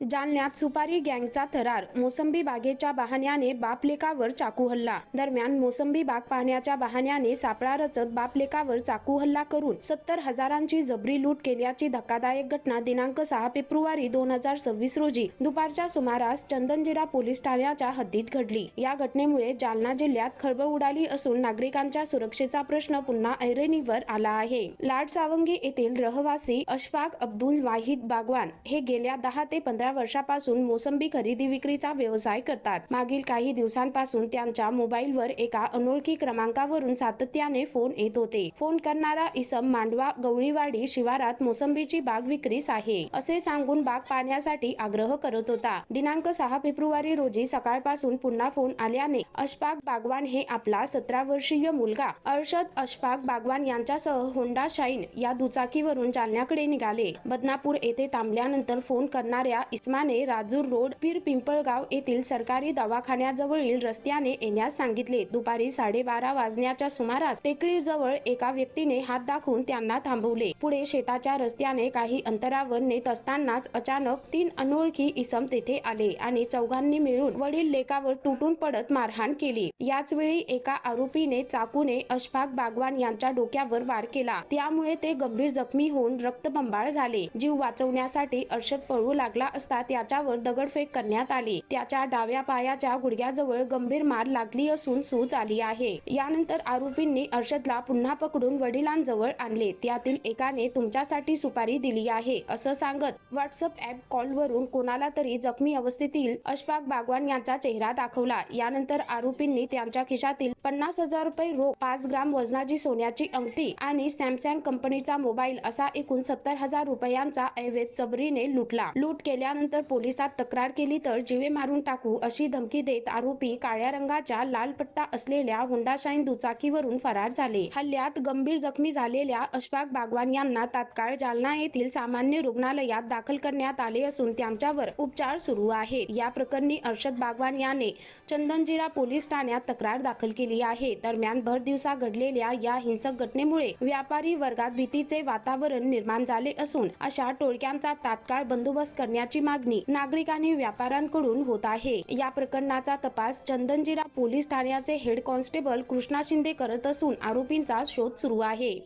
जालन्यात सुपारी गँगचा थरार, मोसंबी बागेच्या बहाण्याने बापलेकावर चाकू हल्ला। दरम्यान मोसंबी बाग पाहण्याच्या बहाण्याने सापळा रचत बापलेकावर चाकू हल्ला करून 70,000ची जबरी लूट केल्याची धक्कादायक घटना दिनांक 6 फेब्रुवारी 2026 रोजी दुपारच्या सुमारास चंदनजिरा पोलीस ठाण्याच्या हद्दीत घडली। या घटनेमुळे जालना जिल्ह्यात खळबळ उडाली असून नागरिकांच्या सुरक्षेचा प्रश्न पुन्हा ऐरणीवर आला आहे। लाडसावंगी येथील रहिवासी अशफाक अब्दुल वाहिद बागवान हे गेल्या 10 ते 15 वर्षापासून मोसंबी खरेदी विक्रीचा व्यवसाय करतात। मागील काही दिवसांपासून त्यांच्या मोबाईलवर एका अनोळखी क्रमांकावरून सातत्याने फोन येत होते। फोन करणारा इसम मांडवा गवळीवाडी शिवारात मोसंबीची बाग विक्रीस आहे असे सांगून बाग पाहण्यासाठी आग्रह करत होता। दिनांक 6 फेब्रुवारी रोजी सकाळपासून पुन्हा फोन आल्याने अशफाक बागवान हे आपला 17 वर्षीय मुलगा अरशद अशफाक बागवान यांच्यासह होंडा शाईन या दुचाकीवरून जालन्याकडे निघाले। बदनापूर येथे थांबल्यानंतर फोन करणाऱ्या इसमाने राजूर रोड पीर पिंपळगाव येथील सरकारी दवाखान्याजवळील रस्त्याने येण्यास सांगितले। दुपारी 12:30 वाजण्याच्या सुमारास टेकडीजवळ एका व्यक्तीने हात दाखवून त्यांना थांबवले। पुढे शेताच्या रस्त्याने काही अंतरावर नेत असतानाच अचानक 3 अनोळखी इसम तेथे आले आणि चौघांनी मिळून वडील लेकावर तुटून पडत मारहाण केली। याच वेळी एका आरोपीने चाकूने अशफाक बागवान यांच्या डोक्यावर वार केला, त्यामुळे ते गंभीर जखमी होऊन रक्तबंबाळ झाले। जीव वाचवण्यासाठी अरशद पळू लागला असता त्याच्यावर दगडफेक करण्यात आली। त्याच्या डाव्या पायाच्या गुडघ्याजवळ गंभीर मार लागली असून सूज आली आहे। यानंतर आरोपींनी अरशदला पुन्हा पकडून वडिलांजवळ आणले। त्यातील एकाने तुमच्यासाठी सुपारी दिली आहे असं सांगत व्हॉट्सअप ॲप कॉलवरून कोणाला तरी जखमी अवस्थेतील अशफाक बागवान यांचा चेहरा दाखवला। यानंतर आरोपींनी त्यांच्या खिशातील 50,000 रुपये रोख, 5 ग्राम वजनाची सोन्याची अंगठी आणि सॅमसंग कंपनीचा मोबाईल असा एकूण 70,000 रुपयांचा अवैध जबरीने लुटला। लूट केल्यानंतर पोलिसात तक्रार केली तर जीवे मारून टाकू अशी धमकी देत आरोपी काळ्या रंगाच्या लाल पट्टा असलेल्या होंडा शाईन दुचाकीवरून फरार झाले। हल्ल्यात गंभीर जखमी झालेल्या अशफाक बागवान यांना तात्काळ जालना येथील सामान्य रुग्णालयात दाखल करण्यात आले असून त्यांच्यावर उपचार सुरू आहेत। या प्रकरणी अरशद बागवान याने चंदनजिरा पोलीस ठाण्यात तक्रार दाखल केली आहे। दरम्यान भर दिवसा घडलेल्या या हिंसक घटनेमुळे व्यापारी वर्गात भीतीचे वातावरण निर्माण झाले असून अशा टोळक्यांचा तात्काळ बंदोबस्त करण्याची मागणी नागरिकांनी व्यापाऱ्यांकडून होत आहे। या प्रकरणाचा तपास चंदनजिरा पोलीस ठाण्याचे हेड कॉन्स्टेबल कृष्णा शिंदे करत असून आरोपींचा शोध सुरू आहे।